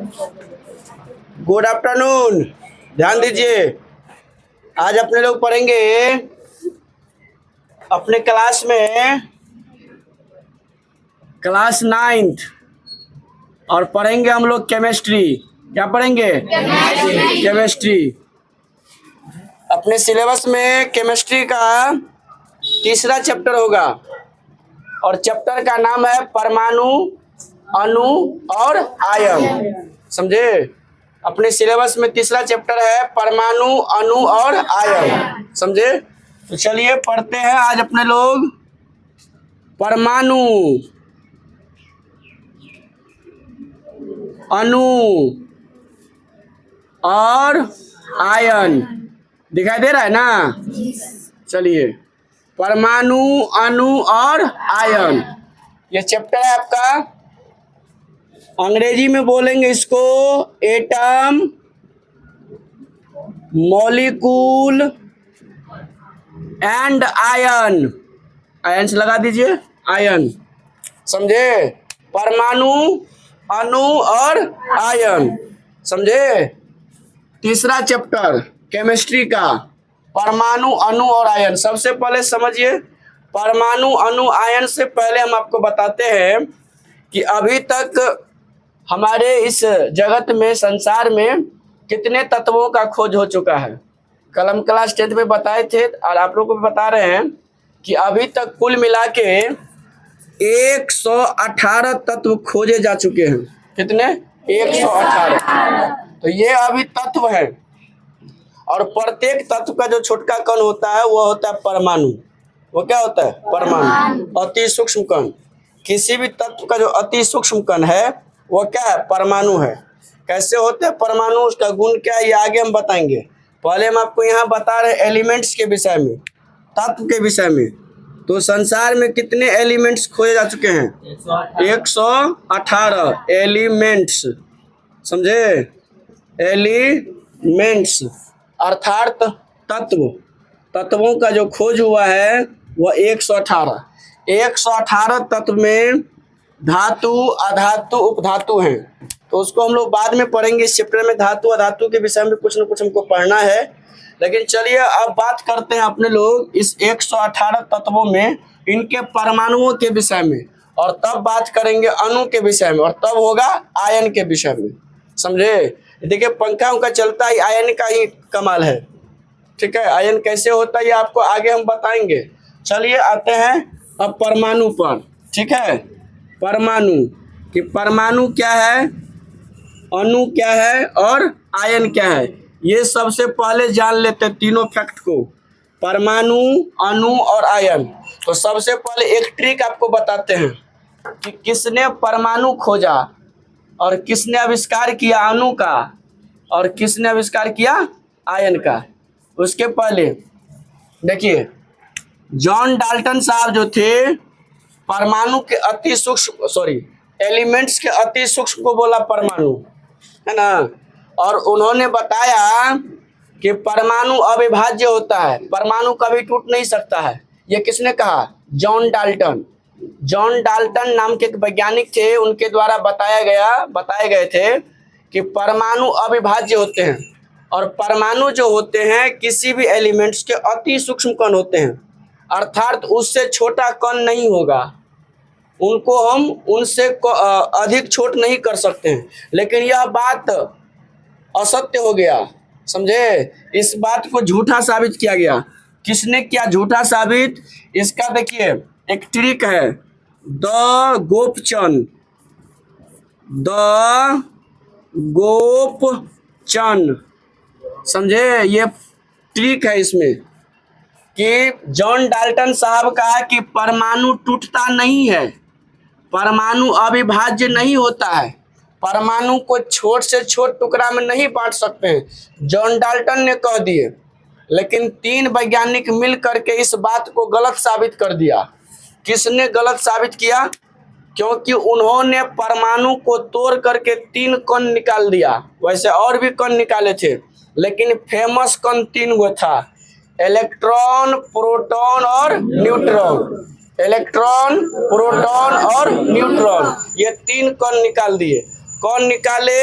Good afternoon. ध्यान दीजिए, आज अपने लोग पढ़ेंगे अपने क्लास में क्लास 9th और पढ़ेंगे हम लोग केमिस्ट्री। क्या पढ़ेंगे? केमिस्ट्री। अपने सिलेबस में केमिस्ट्री का तीसरा चैप्टर होगा और चैप्टर का नाम है परमाणु, अणु और आयन। समझे? अपने सिलेबस में तीसरा चैप्टर है परमाणु, अणु और आयन। समझे? तो चलिए पढ़ते हैं आज अपने लोग परमाणु, अणु और आयन। दिखाई दे रहा है ना? चलिए, परमाणु, अणु और आयन, ये चैप्टर है आपका। अंग्रेजी में बोलेंगे इसको atom, molecule and ion. Ion से लगा दीजिए, आयन। समझे? परमाणु, अणु और आयन। समझे? तीसरा चैप्टर केमिस्ट्री का परमाणु, अणु और आयन। सबसे पहले समझिए, परमाणु, अणु, आयन से पहले हम आपको बताते हैं कि अभी तक हमारे इस जगत में, संसार में कितने तत्वों का खोज हो चुका है। कल हम क्लास 10th में बताए थे और आप लोगों को भी बता रहे हैं कि अभी तक कुल मिला के 118 तत्व खोजे जा चुके हैं। कितने? 118। तो ये अभी तत्व है और प्रत्येक तत्व का जो छोटका कण होता है वो होता है परमाणु। वो क्या होता है? परमाणु, अति सूक्ष्म कण। किसी भी तत्व का जो अति सूक्ष्म कण है वो क्या है? परमाणु है। कैसे होते हैं परमाणु, उसका गुण क्या है, ये आगे हम बताएंगे। पहले हम आपको यहाँ बता रहे हैं एलिमेंट्स के विषय में, तत्व के विषय में। तो संसार में कितने एलिमेंट्स खोजे जा चुके हैं? 118 एलिमेंट्स। समझे? एलिमेंट्स अर्थात तत्व, तत्वों का जो खोज हुआ है वह 118। 118 तत्व में धातु, अधातु, उपधातु हैं। तो उसको हम लोग बाद में पढ़ेंगे। इस चैप्टर में धातु, अधातु के विषय में कुछ न कुछ हमको पढ़ना है। लेकिन चलिए अब बात करते हैं अपने लोग इस 118 तत्वों में इनके परमाणुओं के विषय में, और तब बात करेंगे अणु के विषय में, और तब होगा आयन के विषय में। समझे? देखिए, पंखा उनका चलता है, आयन का ही कमाल है। ठीक है? आयन कैसे होता है ये आपको आगे हम बताएंगे। चलिए आते हैं अब परमाणु पर। ठीक है? परमाणु कि परमाणु क्या है, अणु क्या है और आयन क्या है, ये सबसे पहले जान लेते हैं तीनों फैक्ट को, परमाणु, अणु और आयन। तो सबसे पहले एक ट्रिक आपको बताते हैं कि किसने परमाणु खोजा और किसने आविष्कार किया अणु का और किसने आविष्कार किया आयन का। उसके पहले देखिए, जॉन डाल्टन साहब जो थे, परमाणु के अति सूक्ष्म एलिमेंट्स के अति सूक्ष्म को बोला परमाणु, है ना। और उन्होंने बताया कि परमाणु अविभाज्य होता है, परमाणु कभी टूट नहीं सकता है। ये किसने कहा? John Dalton. जॉन डाल्टन नाम के एक वैज्ञानिक थे, उनके द्वारा बताए गए थे कि परमाणु अविभाज्य होते हैं और परमाणु जो होते हैं किसी भी एलिमेंट्स के अति सूक्ष्म कण होते हैं, अर्थात उससे छोटा कण नहीं होगा, उनको हम उनसे अधिक छोट नहीं कर सकते हैं। लेकिन यह बात असत्य हो गया। समझे? इस बात को झूठा साबित किया गया। किसने किया झूठा साबित? इसका देखिए एक ट्रिक है, द गोपचन। समझे? ये ट्रिक है इसमें कि जॉन डाल्टन साहब कहा कि परमाणु टूटता नहीं है, परमाणु अविभाज्य नहीं होता है, परमाणु को छोट से छोट टुकड़ा में नहीं बांट सकते हैं। जॉन डाल्टन ने कह दिए, लेकिन 3 वैज्ञानिक मिल करके इस बात को गलत साबित कर दिया। किसने गलत साबित किया? क्योंकि उन्होंने परमाणु को तोड़ करके 3 कण निकाल दिया। वैसे और भी कण निकाले थे, लेकिन फेमस कण 3 गो था, इलेक्ट्रॉन, प्रोटॉन और न्यूट्रॉन। इलेक्ट्रॉन, प्रोटॉन और न्यूट्रॉन, ये 3 कण निकाल दिए। कौन निकाले?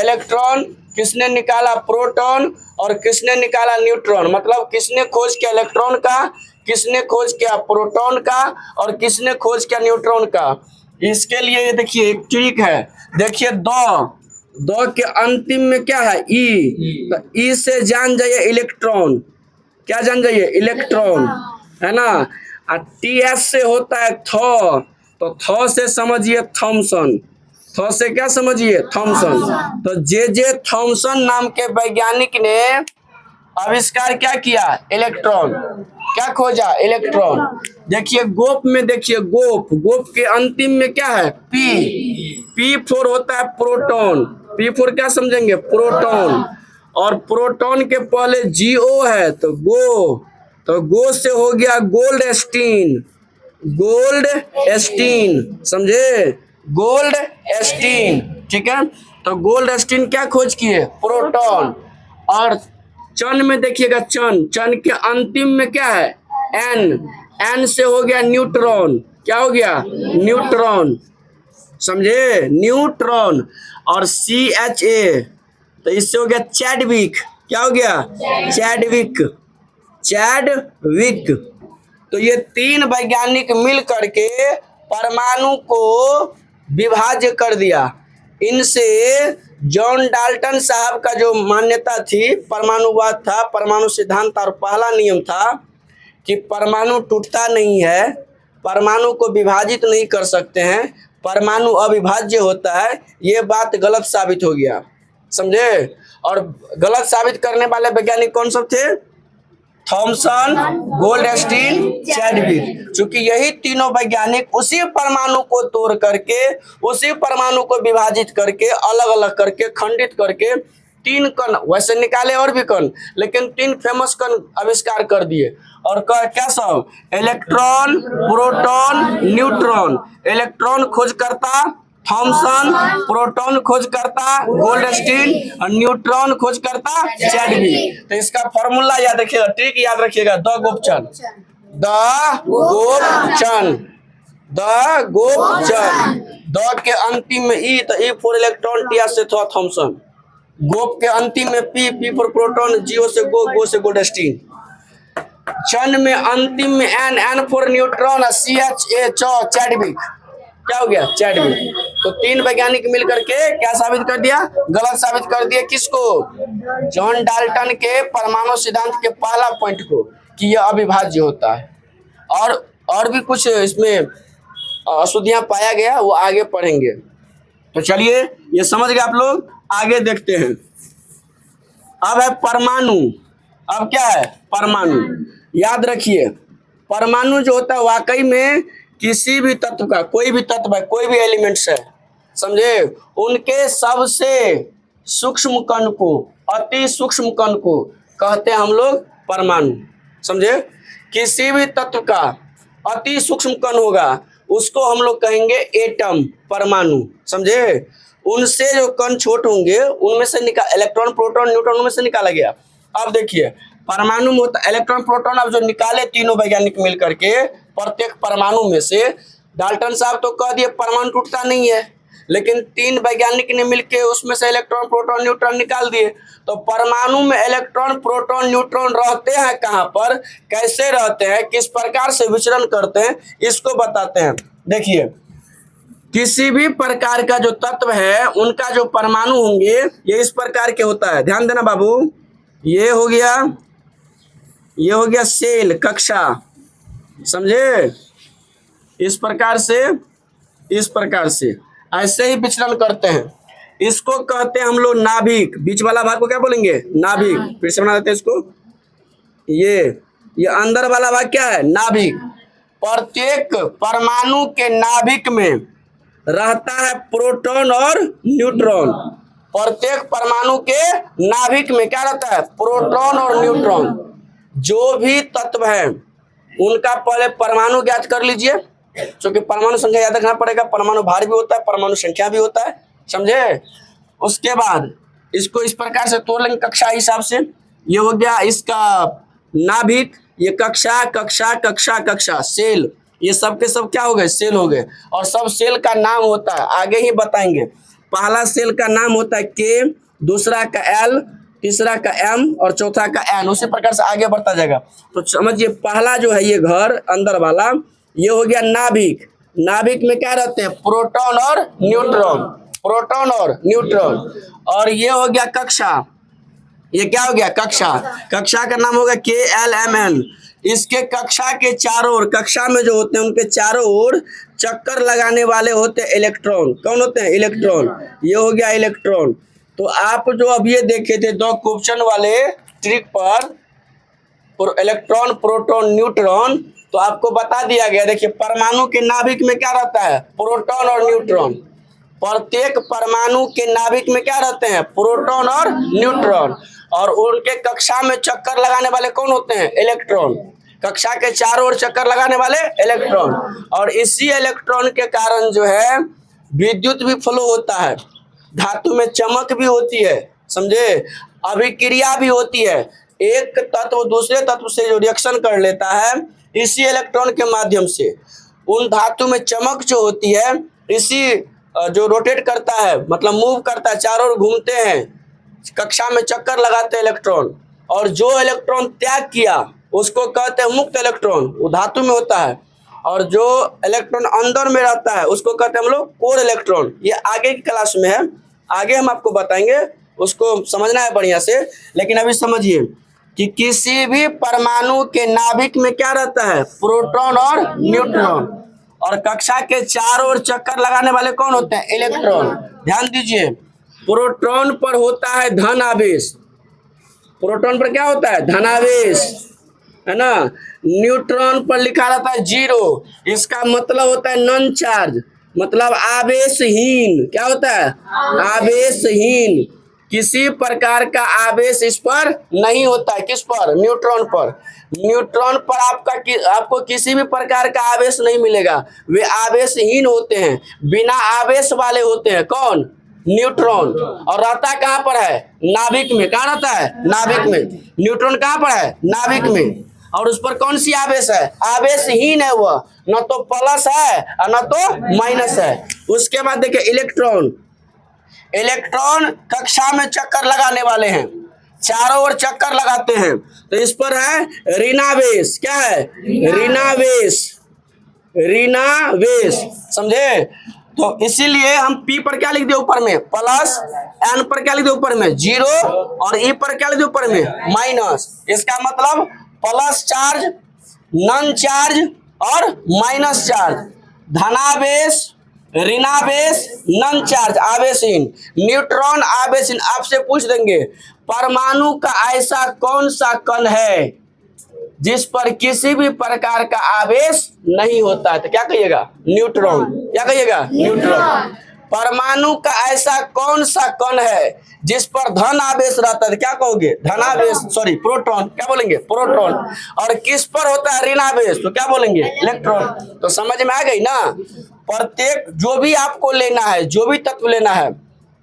इलेक्ट्रॉन। किसने निकाला? प्रोटॉन। और किसने निकाला? न्यूट्रॉन। मतलब किसने खोज किया इलेक्ट्रॉन का, किसने खोज किया प्रोटॉन का, और किसने खोज किया न्यूट्रॉन का। इसके लिए ये देखिए एक ट्रिक है। देखिए दो के अंतिम में क्या है? ई। तो ई से जान जाइए इलेक्ट्रॉन। क्या जान जाइए? इलेक्ट्रॉन, है ना। और टी एस से होता है थॉ। तो थॉ से समझिए थॉमसन। थॉ से क्या समझिए? थॉमसन। तो जे थॉमसन नाम के वैज्ञानिक ने आविष्कार क्या किया? इलेक्ट्रॉन। क्या खोजा? इलेक्ट्रॉन। देखिए गोप में, देखिए गोप के अंतिम में क्या है? पी फोर होता है प्रोटॉन। पी फोर क्या समझेंगे? प्रोटॉन। और प्रोटॉन के पहले जीओ है तो गो से हो गया गोल्ड स्टीन। समझे? Goldstein. ठीक है। तो गोल्ड स्टीन क्या खोज किए? प्रोटॉन। और चन में देखिएगा, चन के अंतिम में क्या है? एन से हो गया न्यूट्रॉन। क्या हो गया? न्यूट्रॉन। समझे? न्यूट्रॉन। और CHA, तो इससे हो गया चैडविक। क्या हो गया? चैडविक। तो ये तीन वैज्ञानिक मिल करके परमाणु को विभाज्य कर दिया। इनसे जॉन डाल्टन साहब का जो मान्यता थी, परमाणुवाद था, परमाणु सिद्धांत था, और पहला नियम था कि परमाणु टूटता नहीं है, परमाणु को विभाजित नहीं कर सकते हैं, परमाणु अविभाज्य होता है। ये बात गलत साबित हो गया। समझे? और गलत साबित करने वाले वैज्ञानिक कौन सब थे? Thomson, Goldstein, Chadwick. क्योंकि यही तीनों वैज्ञानिक उसी परमाणु को तोड़ करके, उसी परमाणु को विभाजित करके, अलग अलग करके, खंडित करके तीन कण, वैसे निकाले और भी कण, लेकिन तीन फेमस कण आविष्कार कर दिए। और क्या सब? Electron, proton, neutron. इलेक्ट्रॉन खोजकर्ता थॉमसन, प्रोटॉन खोजकर्ता गोल्डस्टीन, और न्यूट्रॉन खोजकर्ता चैडविक। तो इसका फॉर्मूला याद रखिएगा, ट्रिक याद रखिएगा, द गोपचंद। द के अंतिम में ई, तो ई फॉर इलेक्ट्रॉन, टी से थॉमसन। गोप के अंतिम में पी फॉर प्रोटॉन, जीओ से गो से गोल्डस्टीन। चन में अंतिम में N for neutron, CHA Chadwick. क्या हो गया? चैडविक। तो तीन वैज्ञानिक मिल करके क्या साबित कर दिया? गलत साबित कर दिया। किसको? जॉन डाल्टन के परमाणु सिद्धांत के पहला पॉइंट को, कि यह अविभाज्य होता है। और भी कुछ इसमें अशुद्धियां पाया गया, वो आगे पढ़ेंगे। तो चलिए, ये समझ गए आप लोग। आगे देखते हैं। अब है परमाणु। अब क्या है? परमाणु। याद रखिए, परमाणु जो होता है वाकई में किसी भी तत्व का, कोई भी तत्व है, कोई भी एलिमेंट्स है, समझे, उनके सबसे सूक्ष्म कण को, अति सूक्ष्म कण को कहते हैं हम लोग परमाणु। समझे? किसी भी तत्व का अति सूक्ष्म कण होगा उसको हम लोग कहेंगे एटम, परमाणु। समझे? उनसे जो कण छोटे होंगे उनमें से इलेक्ट्रॉन, प्रोटॉन, न्यूट्रॉन, उनमें से निकाला गया। अब देखिए, परमाणु में होता इलेक्ट्रॉन, प्रोटॉन। अब जो निकाले तीनों वैज्ञानिक मिल करके प्रत्येक परमाणु में से, डाल्टन साहब तो कह दिए परमाणु टूटता नहीं है, लेकिन तीन वैज्ञानिक ने मिलकर उसमें से इलेक्ट्रॉन, प्रोटॉन, न्यूट्रॉन निकाल दिए। तो परमाणु में इलेक्ट्रॉन, प्रोटॉन, न्यूट्रॉन रहते हैं कहाँ पर, कैसे रहते हैं, किस प्रकार से विचरण करते हैं, इसको बताते हैं। देखिए, किसी भी प्रकार का जो तत्व है उनका जो परमाणु होंगे ये इस प्रकार के होता है। ध्यान देना बाबू। ये हो गया सेल, कक्षा। समझे? इस प्रकार से ऐसे ही विचलन करते हैं। इसको कहते हैं हम लोग नाभिक। बीच वाला भाग को क्या बोलेंगे? नाभिक। फिर से बना देते हैं इसको। ये अंदर वाला भाग क्या है? नाभिक। प्रत्येक परमाणु के नाभिक में रहता है प्रोटॉन और न्यूट्रॉन। प्रत्येक परमाणु के नाभिक में क्या रहता है? प्रोटॉन और न्यूट्रॉन। जो भी तत्व है उनका पहले परमाणु ज्ञात कर लीजिए, क्योंकि परमाणु संख्या याद रखना पड़ेगा। परमाणु भार भी होता है, परमाणु संख्या भी होता है। समझे? उसके बाद इसको इस प्रकार से तोड़ लेंगे कक्षा हिसाब से। ये हो गया इसका नाभिक, ये कक्षा, सेल। ये सब के सब क्या हो गए? सेल हो गए। और सब सेल का नाम होता है, आगे ही बताएंगे। पहला सेल का नाम होता है के, दूसरा का एल, तीसरा का एम और चौथा का एन। उसी प्रकार से आगे बढ़ता जाएगा। तो समझिए पहला जो है ये घर अंदर वाला, ये हो गया नाभिक। नाभिक में क्या रहते हैं? प्रोटॉन और न्यूट्रॉन, प्रोटॉन और न्यूट्रॉन। और ये हो गया कक्षा, ये क्या हो गया? कक्षा। कक्षा का नाम होगा KLMN। इसके कक्षा के चारों ओर, कक्षा में जो होते हैं उनके चारों ओर चक्कर लगाने वाले होते हैं इलेक्ट्रॉन। कौन होते हैं? इलेक्ट्रॉन। ये हो गया इलेक्ट्रॉन। तो आप जो अब ये देखे थे दो क्वेश्चन वाले ट्रिक पर, इलेक्ट्रॉन, प्रोटॉन, न्यूट्रॉन, तो आपको बता दिया गया। देखिए परमाणु के नाभिक में क्या रहता है? प्रोटॉन और न्यूट्रॉन। प्रत्येक परमाणु के नाभिक में क्या रहते हैं? प्रोटॉन और न्यूट्रॉन। और उनके कक्षा में चक्कर लगाने वाले कौन होते हैं? इलेक्ट्रॉन। कक्षा के चारों ओर चक्कर लगाने वाले इलेक्ट्रॉन। और इसी इलेक्ट्रॉन के कारण जो है विद्युत भी फ्लो होता है, धातु में चमक भी होती है, समझे, अभिक्रिया भी होती है। एक तत्व दूसरे तत्व से जो रिएक्शन कर लेता है इसी इलेक्ट्रॉन के माध्यम से, उन धातु में चमक जो होती है, इसी जो रोटेट करता है, मतलब मूव करता है, चारों ओर घूमते हैं, कक्षा में चक्कर लगाते हैं इलेक्ट्रॉन। और जो इलेक्ट्रॉन त्याग किया उसको कहते हैं मुक्त इलेक्ट्रॉन, वो धातु में होता है। और जो इलेक्ट्रॉन अंदर में रहता है उसको कहते हैं हम लोग कोर इलेक्ट्रॉन। ये आगे की क्लास में है, आगे हम आपको बताएंगे, उसको समझना है बढ़िया से। लेकिन अभी समझिए कि किसी भी परमाणु के नाभिक में क्या रहता है? प्रोटॉन और न्यूट्रॉन। और कक्षा के चारों ओर चक्कर लगाने वाले कौन होते हैं? इलेक्ट्रॉन। ध्यान दीजिए, प्रोटॉन पर होता है धन आवेश, प्रोटॉन पर क्या होता है? धनावेश, है ना। न्यूट्रॉन पर लिखा रहता है जीरो, इसका मतलब होता है नॉन चार्ज, मतलब आवेशहीन। क्या होता है? आवेशहीन। किसी प्रकार का आवेश इस पर नहीं होता है। किस पर? न्यूट्रॉन पर। न्यूट्रॉन पर आपको किसी भी प्रकार का आवेश नहीं मिलेगा, वे आवेशहीन होते हैं, बिना आवेश वाले होते हैं। कौन? न्यूट्रॉन। और रहता कहाँ पर है? नाभिक में। कहाँ रहता है? नाभिक में। न्यूट्रॉन कहाँ पर है? नाभिक में। और उस पर कौन सी आवेश है? आवेशहीन है वह, न तो प्लस है और न तो माइनस है। उसके बाद देखिए इलेक्ट्रॉन, इलेक्ट्रॉन कक्षा में चक्कर लगाने वाले हैं, चारों ओर चक्कर लगाते हैं, तो इस पर है ऋणावेश। क्या है? ऋणावेश, ऋणावेश, समझे। तो इसीलिए हम P पर क्या लिख दिए ऊपर में? प्लस, N पर क्या लिख दिए ऊपर में? जीरो, और E पर क्या लिख दिए ऊपर में? माइनस। इसका मतलब प्लस चार्ज, नॉन चार्ज और माइनस चार्ज। धनावेश, ऋणावेश, नॉन चार्ज, आवेशहीन। न्यूट्रॉन आवेशहीन। आपसे पूछ देंगे परमाणु का ऐसा कौन सा कण है जिस पर किसी भी प्रकार का आवेश नहीं होता है? तो क्या कहिएगा? न्यूट्रॉन। क्या कहिएगा? न्यूट्रॉन। परमाणु का ऐसा कौन सा कण है जिस पर धन आवेश रहता है? क्या कहोगे? धनावेश, सॉरी प्रोटॉन। क्या बोलेंगे? प्रोटॉन। और किस पर होता है ऋणावेश? तो क्या बोलेंगे? इलेक्ट्रॉन। तो समझ में आ गई ना। प्रत्येक जो भी आपको लेना है, जो भी तत्व लेना है,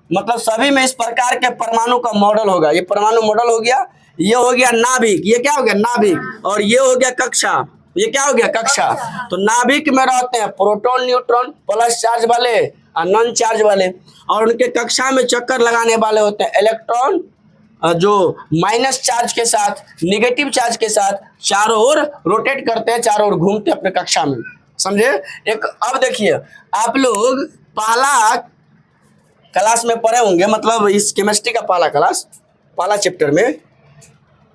मतलब सभी में इस प्रकार के परमाणु का मॉडल होगा। ये परमाणु मॉडल हो गया, ये हो गया नाभिक, ये क्या हो गया? नाभिक। और ये हो गया कक्षा, ये क्या हो गया? कक्षा। तो नाभिक में रहते हैं प्रोटॉन, न्यूट्रॉन, प्लस चार्ज वाले और नॉन चार्ज वाले। और उनके कक्षा में चक्कर लगाने वाले होते हैं इलेक्ट्रॉन, जो माइनस चार्ज के साथ, निगेटिव चार्ज के साथ चारों ओर रोटेट करते हैं, चारों ओर घूमते हैं अपने कक्षा में, समझे। एक अब देखिए, आप लोग पहला क्लास में पढ़े होंगे, मतलब इस केमिस्ट्री का पहला क्लास, पहला चैप्टर में,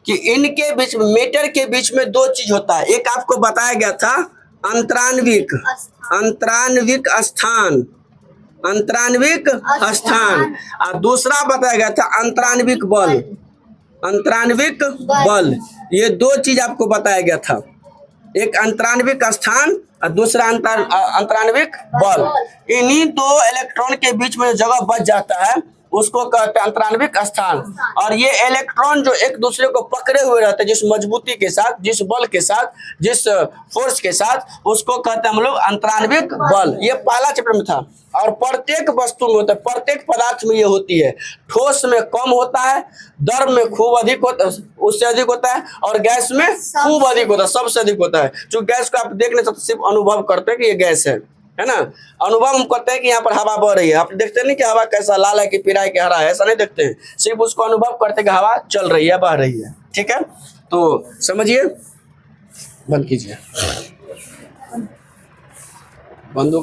कि इनके बीच में, मेटर के बीच में दो चीज होता है। एक आपको बताया गया था अंतरान्विक, अंतरान्विक स्थान, अंतरान्विक स्थान, और दूसरा बताया गया था अंतरान्विक बल, अंतरान्विक बल। ये दो चीज आपको बताया गया था, एक अंतरान्विक स्थान और दूसरा अंतरान्विक बल। इन्हीं दो इलेक्ट्रॉन के बीच में जगह बच जाता है उसको कहते हैं अंतरान्विक स्थान। और ये इलेक्ट्रॉन जो एक दूसरे को पकड़े हुए रहते हैं, जिस मजबूती के साथ, जिस बल के साथ, जिस फोर्स के साथ, उसको कहते हैं हम लोग अंतरान्विक बल। ये पहला चैप्टर में था। और प्रत्येक वस्तु में होता है, प्रत्येक पदार्थ में ये होती है। ठोस में कम होता है, द्रव में खूब अधिक होता है, उससे अधिक होता है, और गैस में खूब अधिक होता है, सबसे अधिक होता है। जो गैस को आप देख नहीं सकते, सिर्फ अनुभव करते हैं कि ये गैस है है ना। अनुभव हम करते हैं कि यहाँ पर हवा बह रही है, आप देखते नहीं कि हवा कैसा लाल है कि पीला है कि हरा है, ऐसा नहीं देखते हैं, सिर्फ उसको अनुभव करते कि हवा चल रही है, बह रही है। ठीक है, तो समझिए, बंद कीजिए, बंद